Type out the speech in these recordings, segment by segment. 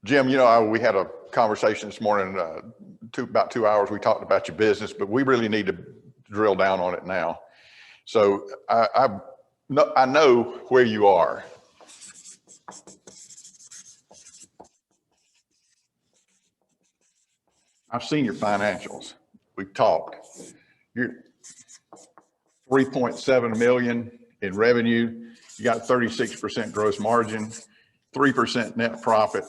Jim, we had a conversation this morning, about 2 hours. We talked about your business, but we really need to drill down on it now. So I know where you are. I've seen your financials. We've talked. You're 3.7 million in revenue. You got 36% gross margin, 3% net profit.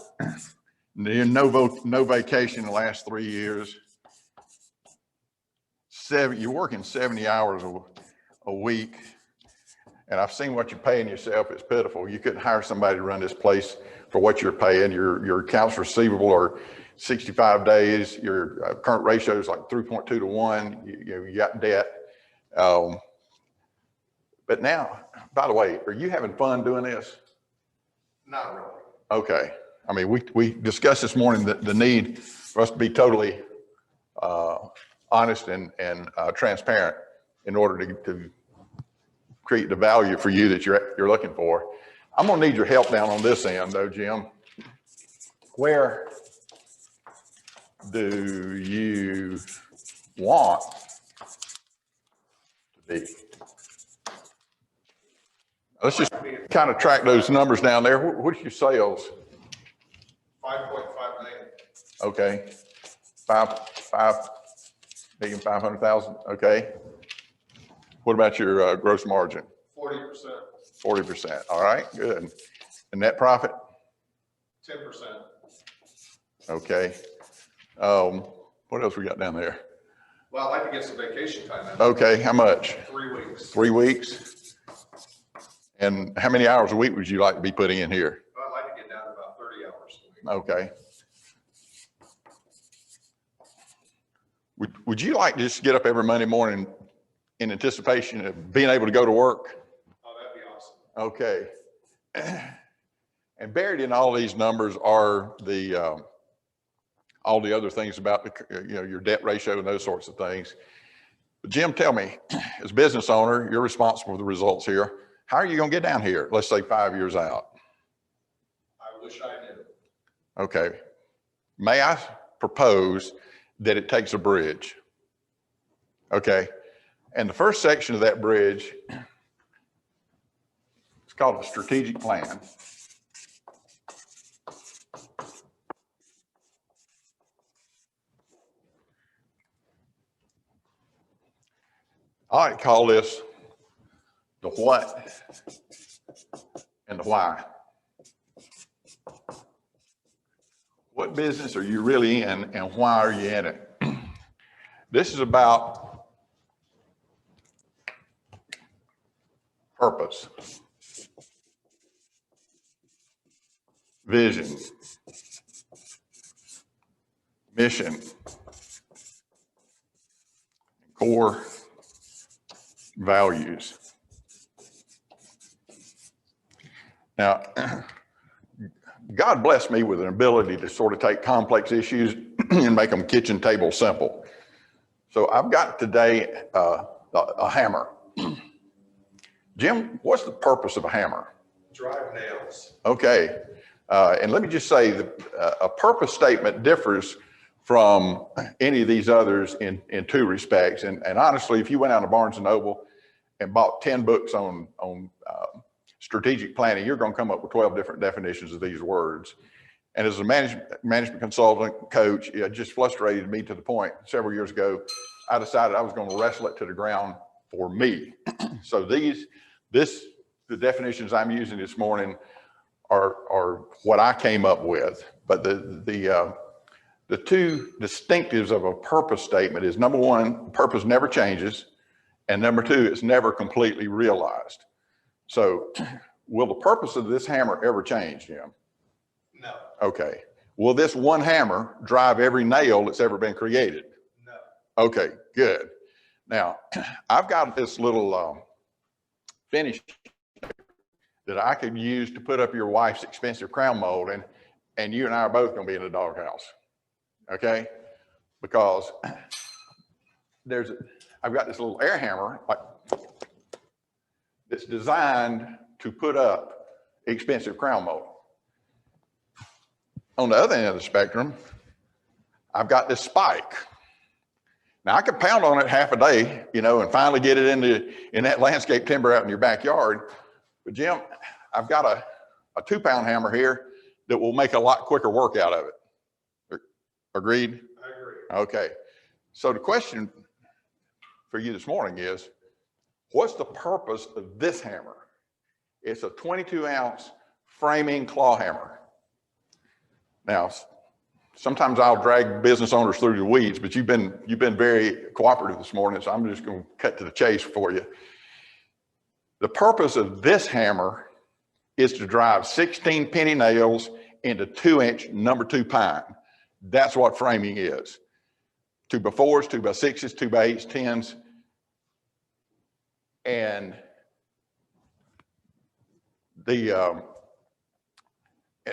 No vacation in the last 3 years. You're working 70 hours a week. And I've seen what you're paying yourself. It's pitiful. You couldn't hire somebody to run this place for what you're paying. Your accounts receivable are 65 days. Your current ratio is like 3.2 to 1. You got debt. But now, by the way, are you having fun doing this? Not really. Okay. I mean, we discussed this morning the need for us to be totally honest and transparent in order to create the value for you that you're looking for. I'm gonna need your help down on this end though, Jim. Where do you want to be? Let's just kind of track those numbers down there. What's your sales? 5.5 million. Okay. 5,500,000. Okay. What about your gross margin? 40%. 40%. All right, good. And net profit? 10%. Okay. What else we got down there? Well, I'd like to get some vacation time in. Okay, how much? 3 weeks. 3 weeks? And how many hours a week would you like to be putting in here? Well, I'd like to get down to about 30 hours a week. Okay. Would you like to just get up every Monday morning in anticipation of being able to go to work? Oh, that'd be awesome. Okay. And buried in all these numbers are all the other things about your debt ratio and those sorts of things. But Jim, tell me, as a business owner, you're responsible for the results here. How are you going to get down here? Let's say 5 years out. I wish I knew. Okay. May I propose that it takes a bridge? Okay. And the first section of that bridge, it's called a strategic plan. I like to call this the what and the why. What business are you really in and why are you in it? This is about purpose, vision, mission, core values. Now, God blessed me with an ability to sort of take complex issues and make them kitchen table simple. So I've got today a hammer. Jim, what's the purpose of a hammer? Drive nails. Okay. And let me just say that a purpose statement differs from any of these others in 2 respects. And honestly, if you went out to Barnes & Noble and bought 10 books on strategic planning, you're going to come up with 12 different definitions of these words. And as a management consultant coach, it just frustrated me to the point several years ago, I decided I was going to wrestle it to the ground for me. So the definitions I'm using this morning are what I came up with. But the 2 distinctives of a purpose statement is, number 1, purpose never changes. And number 2, it's never completely realized. So will the purpose of this hammer ever change, Jim? No. Okay. Will this one hammer drive every nail that's ever been created? No. Okay, good. Now, I've got this little finish that I could use to put up your wife's expensive crown molding, and you and I are both going to be in the doghouse. Okay? Because I've got this little air hammer that's designed to put up expensive crown molding. on the other end of the spectrum, I've got this spike. Now I could pound on it half a day, you know, and finally get it in that landscape timber out in your backyard. But Jim, I've got a 2-pound hammer here that will make a lot quicker work out of it. Agreed? I agree. Okay. So the question for you this morning is, what's the purpose of this hammer? It's a 22-ounce framing claw hammer. Now, sometimes I'll drag business owners through the weeds, but you've been very cooperative this morning, so I'm just going to cut to the chase for you. The purpose of this hammer is to drive 16 penny nails into 2-inch number 2 pine. That's what framing is. 2x4s, 2x6s, 2x8s, 10s. And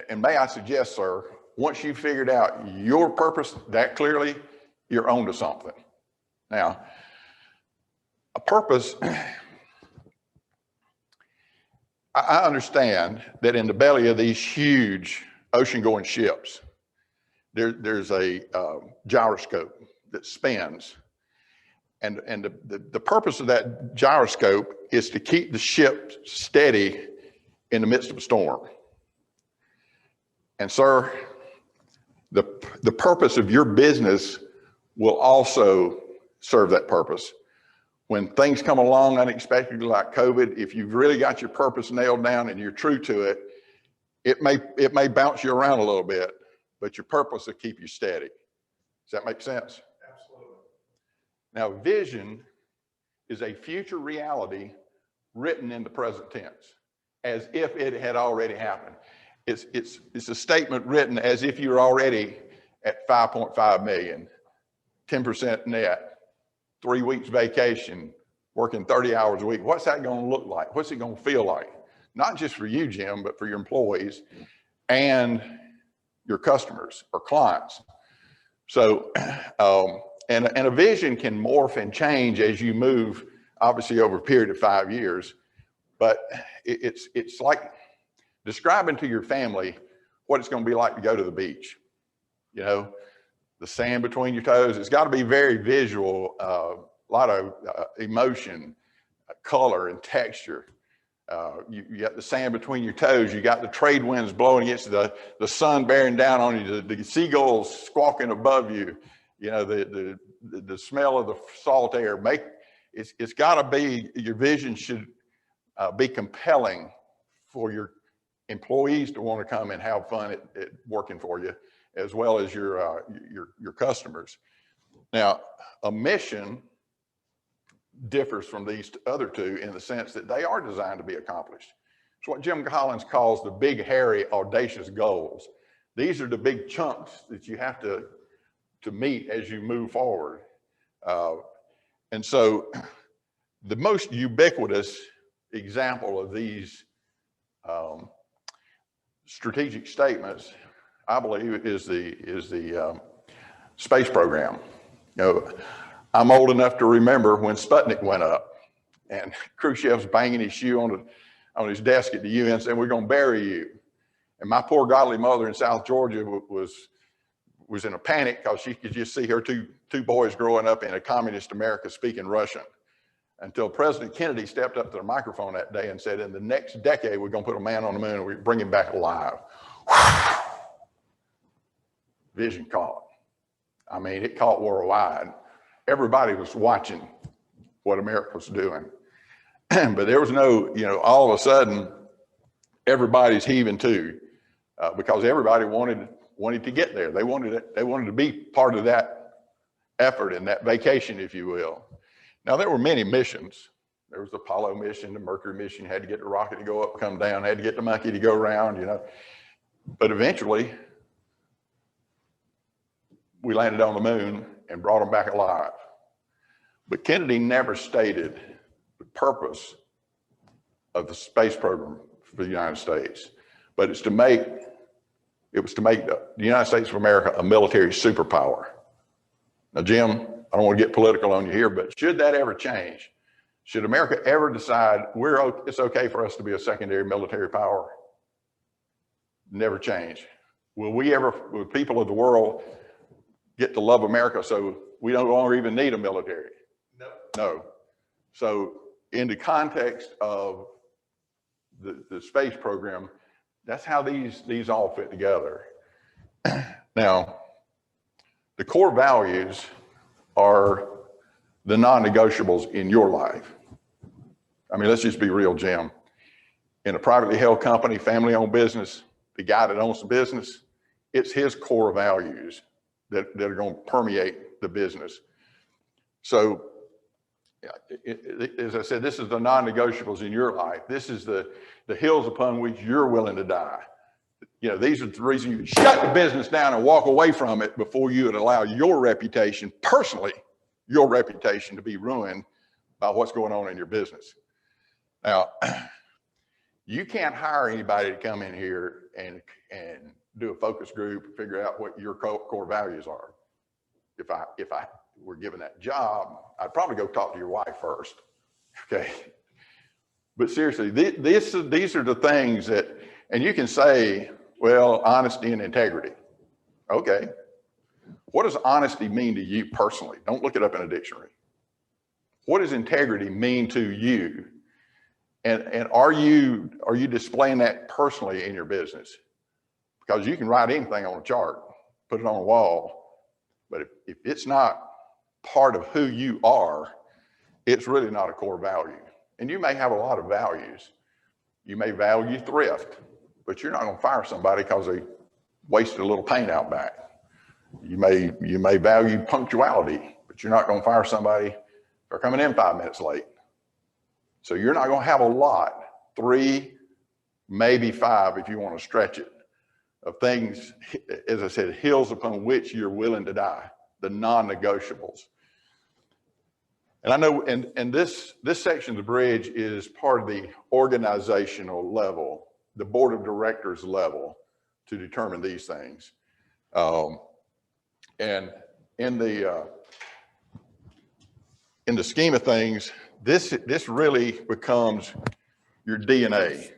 and may I suggest, sir, once you've figured out your purpose that clearly, you're onto something. Now, a purpose, I understand that in the belly of these huge ocean-going ships, there's a gyroscope that spins. And the purpose of that gyroscope is to keep the ship steady in the midst of a storm. And sir, the purpose of your business will also serve that purpose. When things come along unexpectedly like COVID, if you've really got your purpose nailed down and you're true to it, it may bounce you around a little bit, but your purpose will keep you steady. Does that make sense? Absolutely. Now, vision is a future reality written in the present tense, as if it had already happened. It's a statement written as if you're already at 5.5 million, 10% net, 3 weeks vacation, working 30 hours a week. What's that going to look like? What's it going to feel like? Not just for you, Jim, but for your employees and your customers or clients. So, and a vision can morph and change as you move, obviously over a period of 5 years, but it's like describing to your family what it's going to be like to go to the beach. You know, the sand between your toes. It's got to be very visual, a lot of emotion, color, and texture. You got the sand between your toes. You got the trade winds blowing against the sun bearing down on you, the seagulls squawking above you. You know, the smell of the salt air. It's got to be, your vision should be compelling for your employees to want to come and have fun at working for you, as well as your customers. Now, a mission differs from these other two in the sense that they are designed to be accomplished. It's what Jim Collins calls the big, hairy, audacious goals. These are the big chunks that you have to meet as you move forward. And so the most ubiquitous example of these strategic statements, I believe, is the space program. You know, I'm old enough to remember when Sputnik went up and Khrushchev's banging his shoe on his desk at the UN saying, "We're going to bury you." And my poor godly mother in South Georgia was in a panic because she could just see her two boys growing up in a communist America speaking Russian, until President Kennedy stepped up to the microphone that day and said, "In the next decade, we're going to put a man on the moon and we bring him back alive." Vision caught. I mean, it caught worldwide. Everybody was watching what America was doing. But there was no, you know, all of a sudden, everybody's heaving to, because everybody wanted to get there. They wanted to be part of that effort and that vacation, if you will. Now, there were many missions. There was the Apollo mission, the Mercury mission. You had to get the rocket to go up, come down, had to get the monkey to go around, you know. But eventually, we landed on the moon and brought them back alive. But Kennedy never stated the purpose of the space program for the United States. But it was to make the United States of America a military superpower. Now, Jim, I don't want to get political on you here, but should that ever change, should America ever decide it's okay for us to be a secondary military power, never change. will people of the world get to love America so we no longer even need a military? No. No. So in the context of the space program, that's how these all fit together. Now, the core values are the non-negotiables in your life. I mean, let's just be real, Jim. In a privately held company, family-owned business, the guy that owns the business, it's his core values that are going to permeate the business. So, as I said, this is the non-negotiables in your life. This is the hills upon which you're willing to die. You know, these are the reason you shut the business down and walk away from it before you would allow your reputation, personally, your reputation to be ruined by what's going on in your business. Now, you can't hire anybody to come in here and do a focus group and figure out what your core values are. If I were given that job, I'd probably go talk to your wife first, okay? But seriously, these are the things that, and you can say, well, honesty and integrity. Okay. What does honesty mean to you personally? Don't look it up in a dictionary. What does integrity mean to you? And are you displaying that personally in your business? Because you can write anything on a chart, put it on a wall, but if it's not part of who you are, it's really not a core value. And you may have a lot of values. You may value thrift, but you're not going to fire somebody because they wasted a little paint out back. You may value punctuality, but you're not going to fire somebody for coming in 5 minutes late. So you're not going to have a lot, 3, maybe 5 if you want to stretch it, of things, as I said, hills upon which you're willing to die, the non-negotiables. And I know, and this section of the bridge is part of the organizational level, the board of directors level, to determine these things. And in the scheme of things, this really becomes your DNA.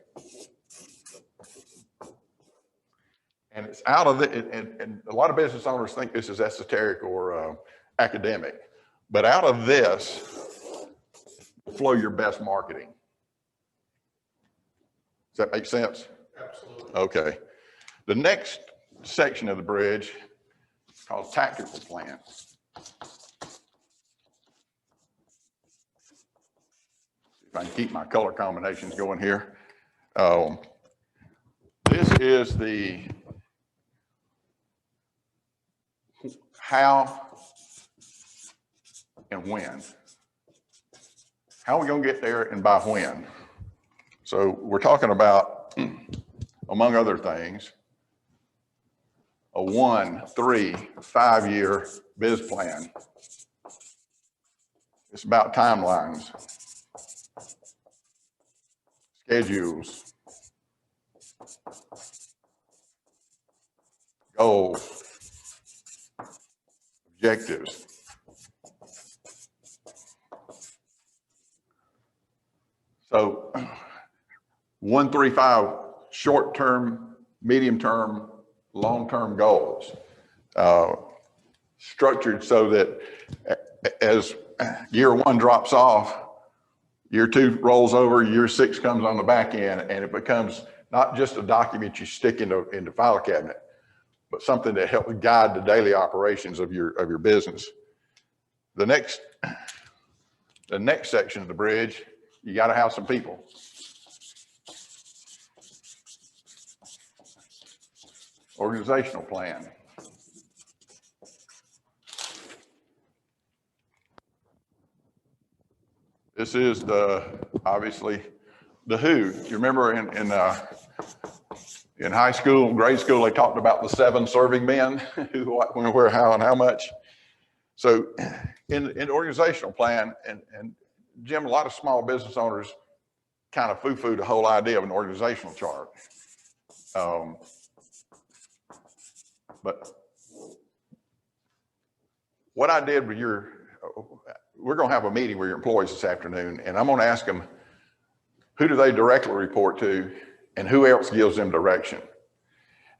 And it's out of it, and a lot of business owners think this is esoteric or academic, but out of this flow your best marketing. Does that make sense? Absolutely. Okay. The next section of the bridge is called tactical plan. If I can keep my color combinations going here. This is the how and when. How are we going to get there and by when? So we're talking about, among other things, a 1, 3, 5 year biz plan. It's about timelines, schedules, goals, objectives. So 1, 3, 5 short-term, medium-term, long-term goals, structured so that as year 1 drops off, year 2 rolls over, year 6 comes on the back end, and it becomes not just a document you stick in the file cabinet, but something that helps guide the daily operations of your business. The next section of the bridge, you got to have some people. Organizational plan. This is obviously the who. You remember in high school, grade school, they talked about the 7 serving men, who, what, when, where, how, and how much. So in organizational plan, and Jim, a lot of small business owners kind of foo-foo the whole idea of an organizational chart. But what I did with we're going to have a meeting with your employees this afternoon, and I'm going to ask them, who do they directly report to and who else gives them direction?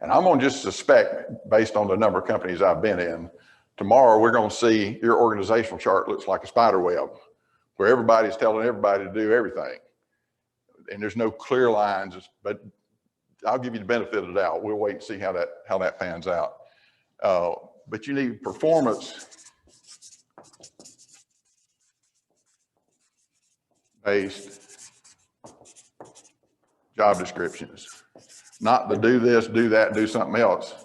And I'm gonna just suspect, based on the number of companies I've been in, tomorrow we're gonna see your organizational chart looks like a spider web, where everybody's telling everybody to do everything. And there's no clear lines, but I'll give you the benefit of the doubt. We'll wait and see how that pans out. But you need performance-based job descriptions, not to do this, do that, do something else,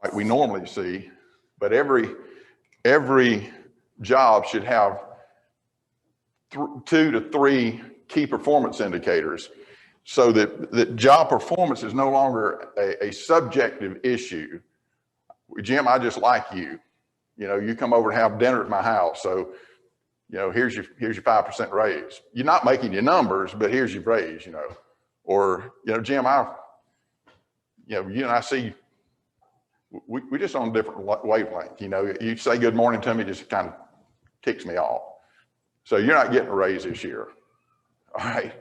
like we normally see. But every job should have 2 to 3 key performance indicators, so that job performance is no longer a subjective issue. Jim, I just like you. You know, you come over and have dinner at my house, so here's your 5% raise. You're not making your numbers, but here's your raise. Or Jim, you and I see we just on a different wavelength. You say good morning to me, just kind of ticks me off. So you're not getting a raise this year. All right.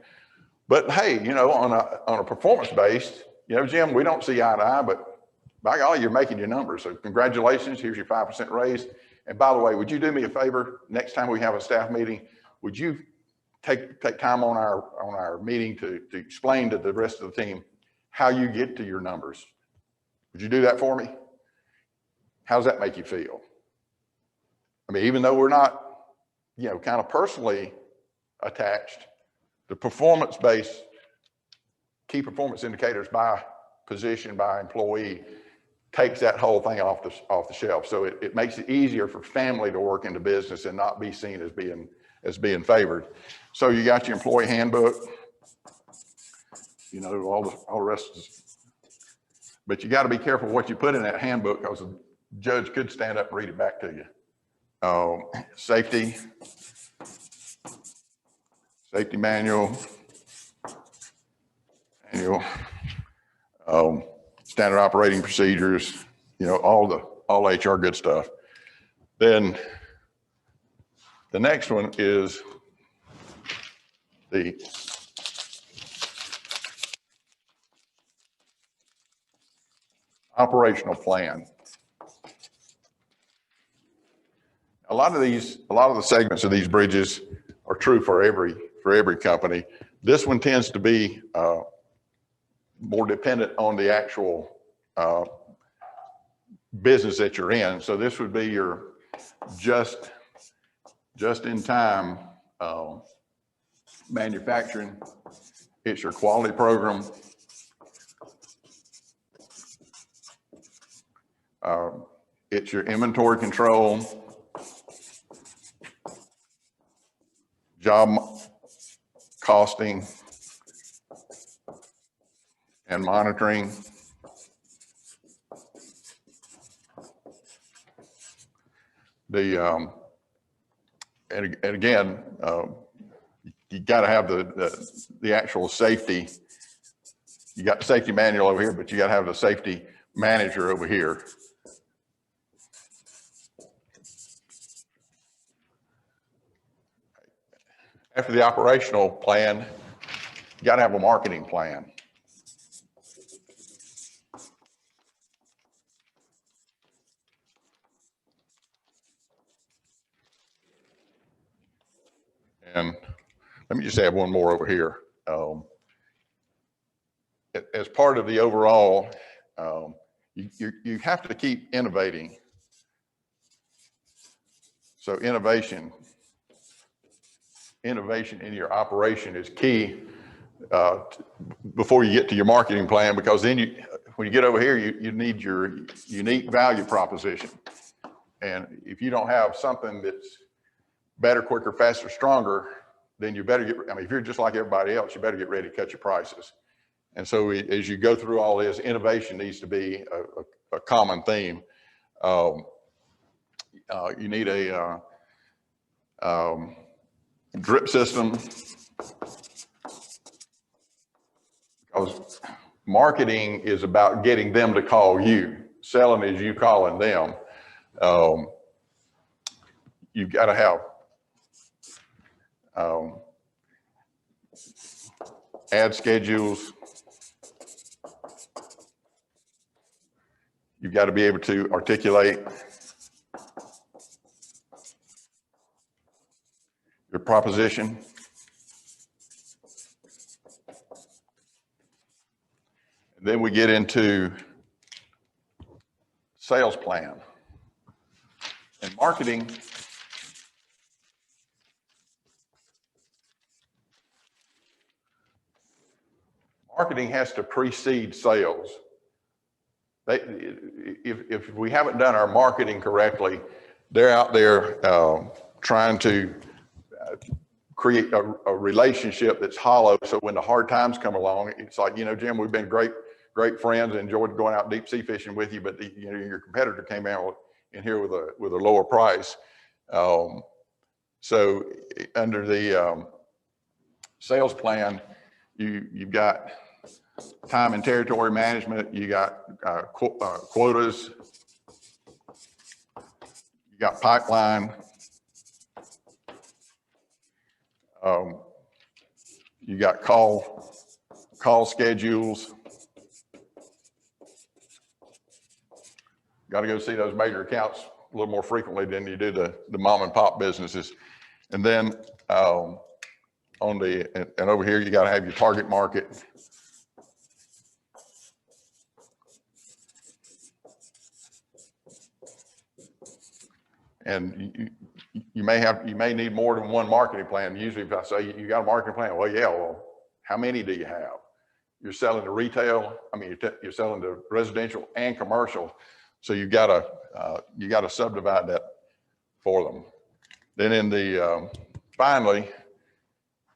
But hey, on a performance based, Jim, we don't see eye to eye, but by golly, you're making your numbers. So congratulations, here's your 5% raise. And by the way, would you do me a favor? Next time we have a staff meeting, would you take time on our meeting to explain to the rest of the team how you get to your numbers? Would you do that for me? How does that make you feel? I mean, even though we're not, kind of personally attached, the performance-based key performance indicators by position, by employee, takes that whole thing off the shelf. So it makes it easier for family to work in the business and not be seen as being favored. So you got your employee handbook, all the rest is, but you got to be careful what you put in that handbook, because the judge could stand up and read it back to you. Safety manual, standard operating procedures, all HR good stuff. Then the next one is the operational plan. A lot of the segments of these bridges are true for every company. This one tends to be more dependent on the actual business that you're in. So this would be your just in time manufacturing. It's your quality program. It's your inventory control, job costing and monitoring, and again, you got to have the actual safety. You got the safety manual over here, but you got to have the safety manager over here. After the operational plan, you got to have a marketing plan. And let me just add one more over here. As part of the overall, you have to keep innovating. So innovation in your operation is key before you get to your marketing plan, because then when you get over here, you need your unique value proposition. And if you don't have something that's better, quicker, faster, stronger, then you better if you're just like everybody else, you better get ready to cut your prices. And so as you go through all this, innovation needs to be a common theme. You need a drip system, because marketing is about getting them to call you. Selling is you calling them. You've got to have ad schedules, You've got to be able to articulate your proposition. And then we get into sales plan. And marketing, has to precede sales. If we haven't done our marketing correctly, they're out there trying to create a relationship that's hollow. So when the hard times come along, it's like, Jim, we've been great friends, enjoyed going out deep sea fishing with you, but your competitor came out in here with a lower price. So under the sales plan, you've got time and territory management, you got quotas, you got pipeline, you got call schedules. Got to go see those major accounts a little more frequently than you do the mom and pop businesses. And then over here, you got to have your target market. And you may need more than one marketing plan. Usually if I say you got a marketing plan, well, how many do you have? You're selling to retail. You're selling to residential and commercial. So you got to subdivide that for them. Then finally,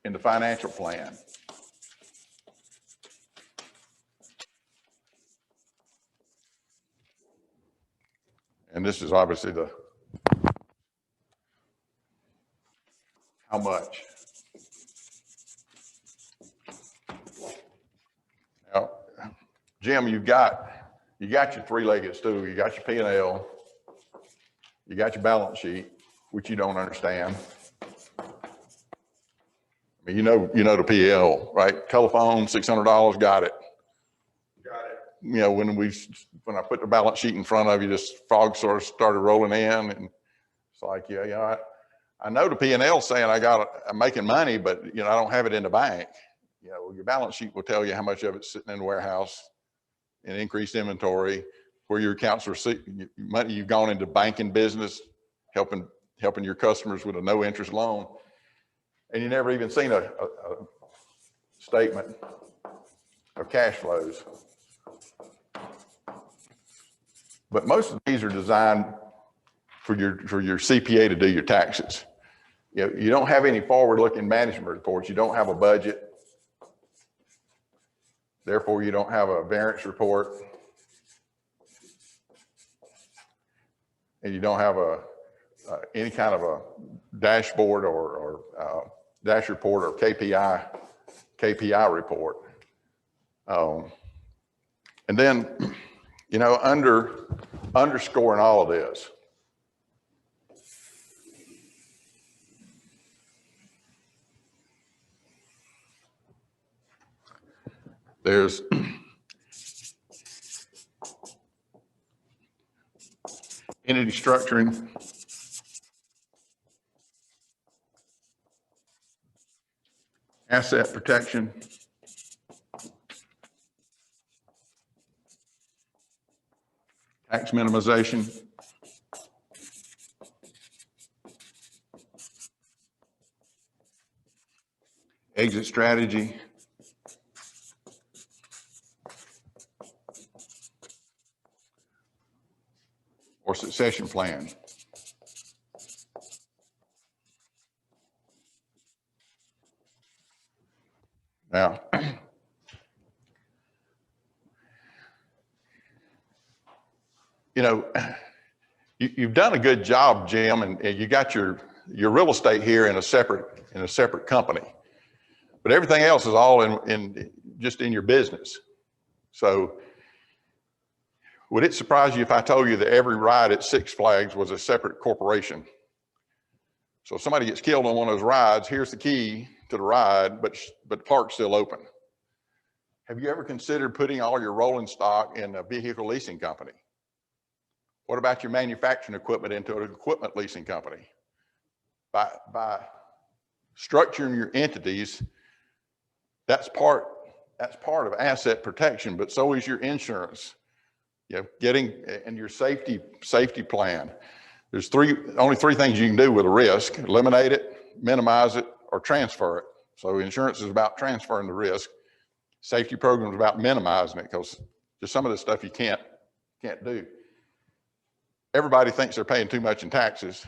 in the financial plan. And this is obviously how much. Now, Jim, you got your three-legged stool. You got your P&L. You got your balance sheet, which you don't understand. You know the PL, right? Telephone, $600, got it. Got it. When I put the balance sheet in front of you, this fog sort of started rolling in, and it's like, I know the P&L saying I'm making money, but I don't have it in the bank. Your balance sheet will tell you how much of it's sitting in the warehouse in increased inventory, where your accounts are money you've gone into banking business, helping your customers with a no interest loan, and you never even seen a statement of cash flows. But most of these are designed for your CPA to do your taxes. You don't have any forward-looking management reports. You don't have a budget. Therefore, you don't have a variance report. And you don't have any kind of a dashboard or dash report or KPI report. And then, underscoring all of this, there's entity structuring, asset protection, tax minimization, exit strategy, or succession plan. Now, you've done a good job, Jim, and you got your real estate here in a separate company, but everything else is all just in your business. So would it surprise you if I told you that every ride at Six Flags was a separate corporation? So if somebody gets killed on one of those rides, here's the key to the ride, but the park's still open. Have you ever considered putting all your rolling stock in a vehicle leasing company? What about your manufacturing equipment into an equipment leasing company? By structuring your entities, that's part of asset protection, but so is your insurance. You know, and your safety plan. There's only three things you can do with a risk: eliminate it, minimize it, or transfer it. So insurance is about transferring the risk. Safety program is about minimizing it, because just some of the stuff you can't do. Everybody thinks they're paying too much in taxes,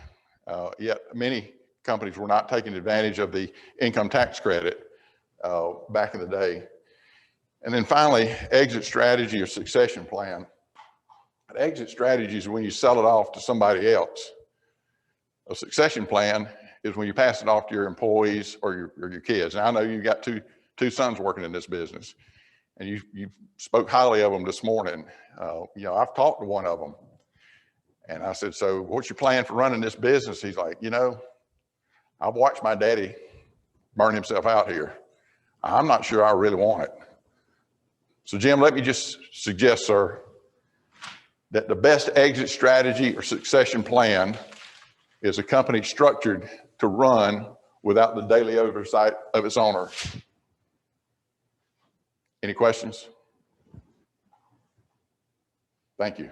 yet many companies were not taking advantage of the income tax credit back in the day. And then finally, exit strategy or succession plan. An exit strategy is when you sell it off to somebody else. A succession plan is when you pass it off to your employees or your kids. And I know you've got two sons working in this business, and you spoke highly of them this morning. You know, I've talked to one of them, and I said, "So what's your plan for running this business?" He's like, "You know, I've watched my daddy burn himself out here. I'm not sure I really want it." So Jim, let me just suggest, sir, that the best exit strategy or succession plan is a company structured to run without the daily oversight of its owner. Any questions? Thank you.